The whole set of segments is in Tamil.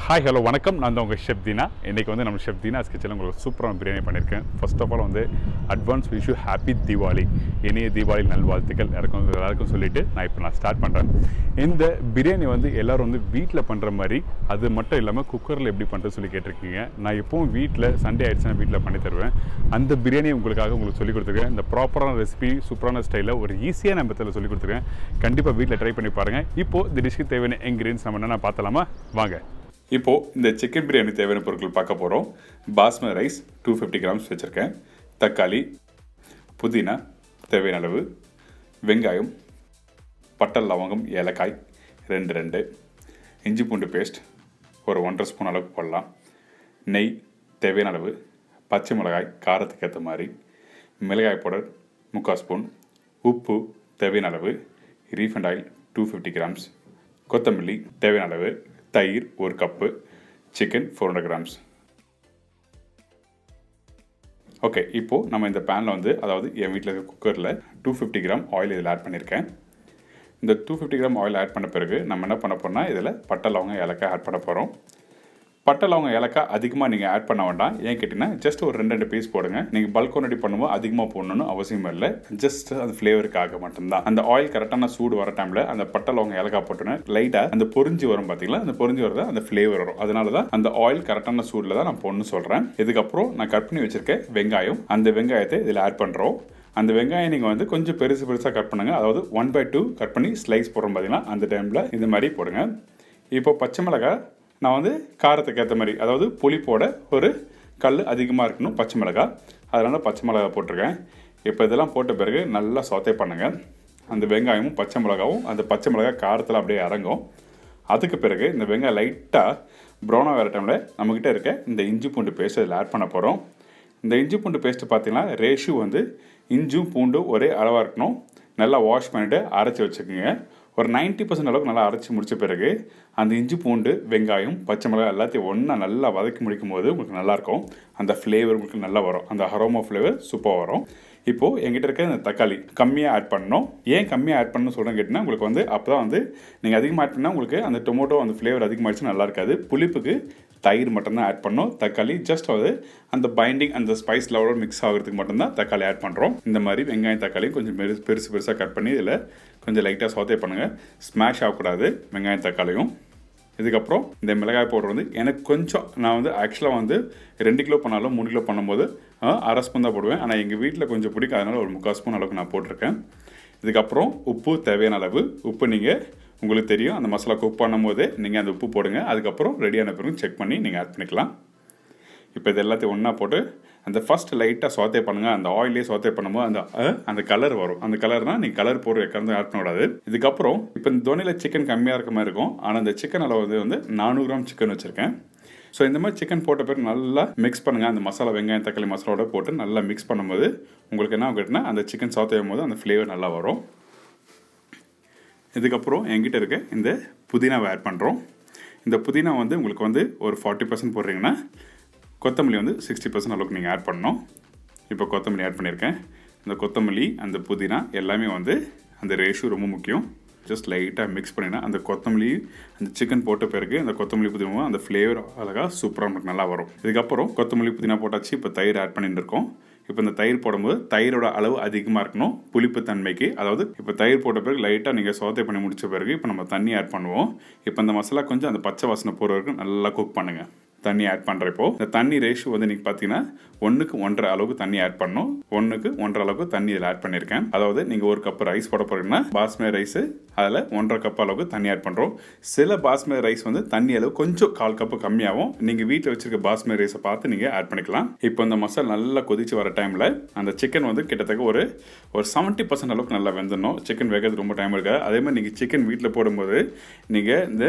ஹாய் ஹலோ வணக்கம். நான் தான் உங்கள் ஷெஃப் தீனா. இன்றைக்கி வந்து நம்ம ஷெஃப் தீனாஸ் கிச்சனில் உங்களுக்கு சூப்பரான பிரியாணி பண்ணியிருக்கேன். ஃபர்ஸ்ட் ஆஃப் ஆல் வந்து advance wish you happy Deepavali, இனிய தீபாவளி நல்வாழ்த்துக்கள் எல்லாருக்கும் சொல்லிவிட்டு நான் ஸ்டார்ட் பண்ணுறேன். இந்த பிரியாணி வந்து எல்லோரும் வந்து வீட்டில் பண்ணுற மாதிரி, அது மட்டும் இல்லாமல் குக்கரில் எப்படி பண்ணுறது சொல்லி கேட்டிருக்கீங்க. நான் எப்பவும் வீட்டில் சண்டே ஆகிடுச்சுன்னா வீட்டில் பண்ணி தருவேன். அந்த பிரியாணி உங்களுக்கு சொல்லிக் கொடுத்துருக்கேன். இந்த ப்ராப்பரான ரெசிபி சூப்பரான ஸ்டைலில் ஒரு ஈஸியான மெத்தடில் சொல்லிக் கொடுத்துருக்கேன். கண்டிப்பாக வீட்டில் ட்ரை பண்ணி பாருங்கள். இப்போது இந்த டிஷ்க்கு தேவையான இன்க்ரீடியன்ஸ் நம்ம என்னென்ன பார்த்தலாமா வாங்க. இப்போது இந்த சிக்கன் பிரியாணி தேவையான பொருட்கள் பார்க்க போகிறோம். பாஸ்மதி ரைஸ் 250 கிராம்ஸ் வச்சுருக்கேன். தக்காளி, புதினா தேவையான அளவு, வெங்காயம், பட்டை லவங்கம் ஏலக்காய் 2 இஞ்சி பூண்டு பேஸ்ட் ஒரு 1.5 ஸ்பூன் அளவுக்கு போடலாம். நெய் தேவையான அளவு, பச்சை மிளகாய் காரத்துக்கு ஏற்ற மாதிரி, மிளகாய் பவுடர் 3/4 ஸ்பூன், உப்பு தேவையான அளவு, ரீஃபண்ட் ஆயில் 250 கிராம்ஸ், கொத்தமல்லி தேவையான அளவு, தயிர் 1 கப்பு, சிக்கன் 400 கிராம்ஸ். ஓகே, இப்போது நம்ம இந்த பேனில் வந்து, அதாவது என் வீட்டில் இருக்க குக்கரில் 250 கிராம் ஆயில் இதில் ஆட் பண்ணியிருக்கேன். இந்த 250 கிராம் ஆயில் ஆட் பண்ண பிறகு நம்ம என்ன பண்ண போகிறோம்னா, இதில் பட்டை லவங்கம் ஏலக்காய் ஆட் பண்ண போகிறோம். பட்டை லவங்கம் ஏலக்காய் அதிகமாக நீங்கள் ஆட் பண்ண வேண்டாம். ஏன் கேட்டிங்கன்னா, ஜஸ்ட் ஒரு 2 பீஸ் போடுங்க. நீங்கள் பல்க் குவான்டிட்டி பண்ணும்போது அதிகமாக போடணும்னு அவசியம் இல்லை. ஜஸ்ட் அந்த ஃப்ளேவருக்காக மட்டும்தான். அந்த ஆயில் கரெக்டான சூடு வர டைமில் அந்த பட்டை லவங்கம் ஏலக்காய் போட்டோன்னே லைட்டாக அந்த பொரிஞ்சு வரும். பார்த்தீங்களா, அந்த பொரிஞ்சு வரதான் அந்த ஃப்ளேவர் வரும். அதனால தான் அந்த ஆயில் கரெக்டான சூடில் தான் நான் போடணும்னு சொல்கிறேன். இதுக்கப்புறம் நான் கட் பண்ணி வச்சுருக்கேன் வெங்காயம். அந்த வெங்காயத்தை இதில் ஆட் பண்ணுறோம். அந்த வெங்காயம் நீங்கள் வந்து கொஞ்சம் பெருசாக கட் பண்ணுங்கள். அதாவது 1/2 கட் பண்ணி ஸ்லைஸ் போடுறோம். பார்த்தீங்கன்னா அந்த டைமில் இந்த மாதிரி போடுங்க. இப்போ பச்சை மிளகாய் நான் வந்து காரத்துக்கு ஏற்ற மாதிரி, அதாவது புளிப்போட ஒரு கல் அதிகமாக இருக்கணும் பச்சை மிளகாய், அதனால் பச்சை மிளகாய் போட்டிருக்கேன். இப்போ இதெல்லாம் போட்ட பிறகு நல்லா சோத்தே பண்ணுங்கள். அந்த வெங்காயமும் பச்சை மிளகாவும் அந்த பச்சை மிளகாய் காரத்தில் அப்படியே இறங்கும். அதுக்கு பிறகு இந்த வெங்காயம் லைட்டாக ப்ரௌனாக வர டைமில் நம்மக்கிட்ட இருக்க இந்த இஞ்சி பூண்டு பேஸ்ட் இதில் ஆட் பண்ண போகிறோம். இந்த இஞ்சி பூண்டு பேஸ்ட்டு பார்த்தீங்கன்னா ரேஷியோ வந்து இஞ்சும் பூண்டும் ஒரே அளவாக இருக்கணும். நல்லா வாஷ் பண்ணிவிட்டு அரைச்சி வச்சுக்கோங்க. ஒரு 90% அளவுக்கு நல்லா அரைச்சி முடித்த பிறகு அந்த இஞ்சி பூண்டு வெங்காயம் பச்சை மிளகாய் எல்லாத்தையும் ஒன்றா நல்லா வதக்கி முடிக்கும் போது உங்களுக்கு நல்லாயிருக்கும். அந்த ஃப்ளேவர் உங்களுக்கு நல்லா வரும். அந்த அரோமா ஃப்ளேவர் சூப்பராக வரும். இப்போது எங்கிட்ட இருக்க இந்த தக்காளி கம்மியாக ஆட் பண்ணணும். ஏன் கம்மியாக ஆட் பண்ணணும்னு சொல்கிறேன்னு கேட்டிங்கன்னா, உங்களுக்கு வந்து அப்போ தான் வந்து நீங்கள் அதிகமாக ஆட் பண்ணால் உங்களுக்கு அந்த டொமேட்டோ அந்த ஃப்ளேவர் அதிகமாகிடுச்சு நல்லா இருக்காது. புளிப்புக்கு தயிர் மட்டும்தான் ஆட் பண்ணணும். தக்காளி ஜஸ்ட் அது அந்த பைண்டிங் அந்த ஸ்பைஸ் லெவலோட மிக்ஸ் ஆகிறதுக்கு மட்டும்தான் தக்காளி ஆட் பண்ணுறோம். இந்த மாதிரி வெங்காயம் தக்காளியும் கொஞ்சம் பெருசாக கட் பண்ணி இதில் கொஞ்சம் லைட்டாக சோத்தே பண்ணுங்கள். ஸ்மாஷ் ஆகக்கூடாது வெங்காயம் தக்காளியும். இதுக்கப்புறம் இந்த மிளகாய் பவுடர் வந்து எனக்கு கொஞ்சம், நான் வந்து ஆக்சுவலாக வந்து 2 கிலோ பண்ணாலும் 3 கிலோ பண்ணும்போது 1/2 ஸ்பூன் தான் போடுவேன். ஆனால் எங்கள் வீட்டில் கொஞ்சம் பிடிக்கும், அதனால் ஒரு 3/4 ஸ்பூன் அளவுக்கு நான் போட்டிருக்கேன். இதுக்கப்புறம் உப்பு தேவையான அளவு. உப்பு நீங்கள் உங்களுக்கு தெரியும், அந்த மசாலா குக் பண்ணும்போது நீங்கள் அந்த உப்பு போடுங்க. அதுக்கப்புறம் ரெடியான பிறகு செக் பண்ணி நீங்கள் ஆட் பண்ணிக்கலாம். இப்போ இது எல்லாத்தையும் ஒன்றா போட்டு அந்த ஃபஸ்ட் லைட்டாக சோத்தே பண்ணுங்கள். அந்த ஆயிலே சோத்தே பண்ணும்போது அந்த கலர் வரும். அந்த கலர்னால் நீங்கள் கலர் போடுற கலந்து ஆட் பண்ணக்கூடாது. இதுக்கப்புறம் இப்போ இந்த தோனியில் சிக்கன் கம்மியாக இருக்க மாதிரி இருக்கும். ஆனால் அந்த சிக்கன் அளவு வந்து 400 கிராம் சிக்கன் வச்சுருக்கேன். ஸோ இந்த மாதிரி சிக்கன் போட்ட பிறகு நல்லா மிக்ஸ் பண்ணுங்கள். அந்த மசாலா வெங்காயம் தக்காளி மசாலாவோட போட்டு நல்லா மிக்ஸ் பண்ணும்போது உங்களுக்கு என்ன கேட்டினா, அந்த சிக்கன் சோத்தையும் போது அந்த ஃப்ளேவர் நல்லா வரும். இதுக்கப்புறம் என்கிட்ட இருக்க இந்த புதினாவை ஆட் பண்ணுறோம். இந்த புதினா வந்து உங்களுக்கு வந்து ஒரு 40% போடுறீங்கன்னா, கொத்தமல்லி வந்து 60% அளவுக்கு நீங்கள் ஆட் பண்ணணும். இப்போ கொத்தமல்லி ஆட் பண்ணியிருக்கேன். இந்த கொத்தமல்லி அந்த புதினா எல்லாமே வந்து அந்த ரேஷியோ ரொம்ப முக்கியம். ஜஸ்ட் லைட்டாக மிக்ஸ் பண்ணினா அந்த கொத்தமல்லி அந்த சிக்கன் போட்ட பிறகு அந்த கொத்தமல்லி புதினா அந்த ஃப்ளேவர் அழகாக சூப்பராக நமக்கு நல்லா வரும். இதுக்கப்புறம் கொத்தமல்லி புதினா போட்டாச்சு. இப்போ தயிர் ஆட் பண்ணிட்டு இருக்கோம். இப்போ இந்த தயிர் போடும்போது தயிரோட அளவு அதிகமாக இருக்கணும் புளிப்பு தன்மைக்கு. அதாவது இப்போ தயிர் போட்ட பிறகு லைட்டாக நீங்கள் சோத்தை பண்ணி முடித்த பிறகு இப்போ நம்ம தண்ணி ஆட் பண்ணுவோம். இப்போ இந்த மசாலா கொஞ்சம் அந்த பச்சை வாசனை போகிற வரைக்கும் நல்லா குக் பண்ணுங்கள். தண்ணி ஆட் பண்ணுறப்போ இந்த தண்ணி ரேஷியோ வந்து நீங்கள் பார்த்தீங்கன்னா 1க்கு 1.5 அளவுக்கு தண்ணி ஆட் பண்ணணும். 1க்கு 1.5 அளவுக்கு தண்ணி இதில் ஆட் பண்ணியிருக்கேன். அதாவது நீங்கள் 1 கப் ரைஸ் போட போகிறீங்கன்னா பாஸ்மதி ரைஸு அதில் 1.5 கப் அளவுக்கு தண்ணி ஆட் பண்ணுறோம். சில பாஸ்மதி ரைஸ் வந்து தண்ணி அளவு கொஞ்சம் 1/4 கப்பு கம்மியாகும். நீங்கள் வீட்டில் வச்சுருக்க பாஸ்மதி ரைஸை பார்த்து நீங்கள் ஆட் பண்ணிக்கலாம். இப்போ இந்த மசாலா நல்லா கொதிச்சு வர டைமில் அந்த சிக்கன் வந்து கிட்டத்தட்ட ஒரு 70% அளவுக்கு நல்லா வெந்துடணும். சிக்கன் வேகிறது ரொம்ப டைம் இருக்காது. அதே மாதிரி நீங்கள் சிக்கன் வீட்டில் போடும்போது நீங்கள் இந்த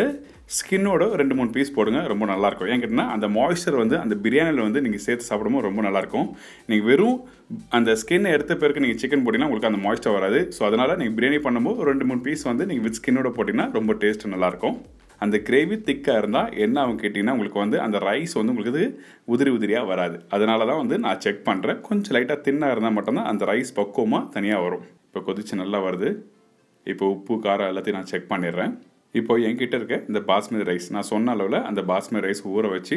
ஸ்கின்னோட 2-3 பீஸ் போடுங்க, ரொம்ப நல்லாயிருக்கும். ஏன் கேட்டிங்கன்னா, அந்த மாய்ஸ்சர் வந்து அந்த பிரியாணியில் வந்து நீங்கள் சேர்த்து சாப்பிடும்போது ரொம்ப நல்லாயிருக்கும். நீங்கள் வெறும் அந்த ஸ்கின்னை எடுத்த பிறகு நீங்கள் சிக்கன் போட்டிங்கன்னா உங்களுக்கு அந்த மாய்ஸ்சர் வராது. ஸோ அதனால் நீங்கள் பிரியாணி பண்ணும்போது 2-3 பீஸ் வந்து நீங்கள் வித் ஸ்கின்னோட போட்டிங்கன்னா ரொம்ப டேஸ்ட்டு நல்லாயிருக்கும். அந்த கிரேவி திக்காக இருந்தால் என்ன ஆகும் கேட்டிங்கன்னா, உங்களுக்கு வந்து அந்த ரைஸ் வந்து உங்களுக்கு உதிரியாக வராது. அதனால தான் வந்து நான் செக் பண்ணுறேன். கொஞ்சம் லைட்டாக தின்னாக இருந்தால் மட்டும்தான் அந்த ரைஸ் பக்குவமாக தனியாக வரும். இப்போ கொதிச்சு நல்லா வருது. இப்போ உப்பு காரம் எல்லாத்தையும் நான் செக் பண்ணிடுறேன். இப்போ என்கிட்ட இருக்க இந்த பாஸ்மதி ரைஸ் நான் சொன்ன அளவில் அந்த பாஸ்மதி ரைஸ் ஊற வச்சு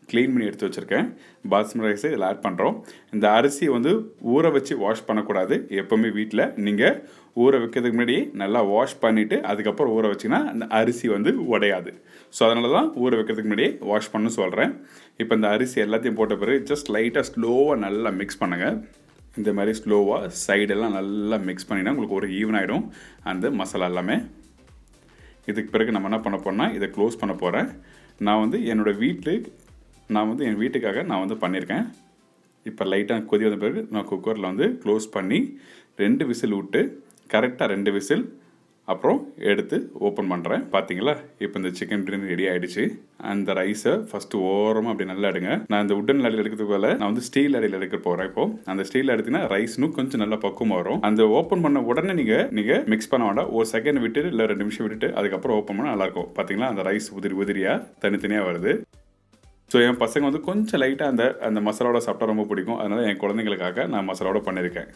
க்ளீன் பண்ணி எடுத்து வச்சுருக்கேன். பாஸ்மதி ரைஸை இதில் ஆட் பண்ணுறோம். இந்த அரிசியை வந்து ஊற வச்சு வாஷ் பண்ணக்கூடாது. எப்போவுமே வீட்டில் நீங்கள் ஊற வைக்கிறதுக்கு முன்னாடி நல்லா வாஷ் பண்ணிவிட்டு அதுக்கப்புறம் ஊற வச்சிங்கன்னா அந்த அரிசி வந்து உடையாது. ஸோ அதனால தான் ஊற வைக்கிறதுக்கு முன்னாடியே வாஷ் பண்ண சொல்கிறேன். இப்போ இந்த அரிசி எல்லாத்தையும் போட்ட பிறகு ஜஸ்ட் லைட்டாக ஸ்லோவாக நல்லா மிக்ஸ் பண்ணுங்கள். இந்த மாதிரி ஸ்லோவாக சைடெல்லாம் நல்லா மிக்ஸ் பண்ணினா உங்களுக்கு ஒரு ஈவன் ஆகிடும் அந்த மசாலா எல்லாமே. இதுக்கு பிறகு நம்ம என்ன பண்ண போகிறோம்னா இதை க்ளோஸ் பண்ண போகிறேன். நான் வந்து என் வீட்டுக்காக நான் வந்து பண்ணியிருக்கேன். இப்போ லைட்டாக கொதி வந்த பிறகு நான் குக்கரில் வந்து க்ளோஸ் பண்ணி 2 விசில் விட்டு கரெக்டாக 2 விசில் அப்புறம் எடுத்து ஓப்பன் பண்ணுறேன். பார்த்தீங்களா, இப்போ இந்த சிக்கன் பிரியாணி ரெடி ஆகிடுச்சு. அந்த ரைஸை ஃபஸ்ட்டு ஓரமாக அப்படி நல்லா எடுங்க. நான் இந்த உட்டன் அடியில் எடுக்கிறதுக்கு போல நான் வந்து ஸ்டீல் அடியில் எடுக்க போகிறேன். இப்போ அந்த ஸ்டீல் எடுத்தீங்கன்னா ரைஸ்னும் கொஞ்சம் நல்லா பக்குவமாக வரும். அந்த ஓப்பன் பண்ண உடனே நீங்கள் மிக்ஸ் பண்ண வேண்டாம். ஒரு செகண்ட் விட்டு இல்லை 2 நிமிஷம் விட்டுட்டு அதுக்கப்புறம் ஓப்பன் பண்ணால் நல்லாயிருக்கும். பார்த்தீங்களா, அந்த ரைஸ் உதிரியாக தனித்தனியாக வருது. ஸோ என் பசங்க வந்து கொஞ்சம் லைட்டாக அந்த மசாலாவோட சாப்பிட்டா ரொம்ப பிடிக்கும். அதனால் என் குழந்தைங்களுக்காக நான் மசாலாவோட பண்ணியிருக்கேன்.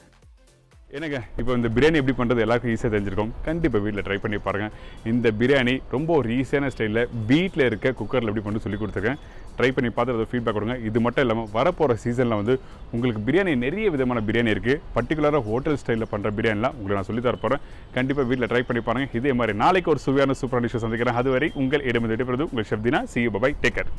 என்னங்க, இப்போ இந்த பிரியாணி எப்படி பண்ணுறது எல்லாருக்கும் ஈஸியாக தெரிஞ்சிருக்கும். கண்டிப்பாக வீட்டில் ட்ரை பண்ணி பாருங்கள். இந்த பிரியாணி ரொம்ப ஒரு ஈஸியான ஸ்டைலில் வீட்டில் இருக்க குக்கரில் எப்படி பண்ணி சொல்லி கொடுத்துருக்கேன். ட்ரை பண்ணி பார்த்து அதை ஃபீட்பேக் கொடுங்க. இது மட்டும் இல்லாமல் வரப்போகிற சீசனில் வந்து உங்களுக்கு பிரியாணி நிறைய விதமான பிரியாணி இருக்குது. பர்டிகுலராக ஹோட்டல் ஸ்டைலில் பண்ணுற பிரியாணிலாம் உங்களுக்கு நான் சொல்லி தர போகிறேன். கண்டிப்பாக வீட்டில் ட்ரை பண்ணி பாருங்கள். இதே மாதிரி நாளைக்கு ஒரு சுவையான சூப்பரான டிஷ்ஷை சந்திக்கிறேன். அதுவரை உங்கள் இடமிருந்து விடைபெறுவது உங்கள் chef Deena. See you, bye bye, take care.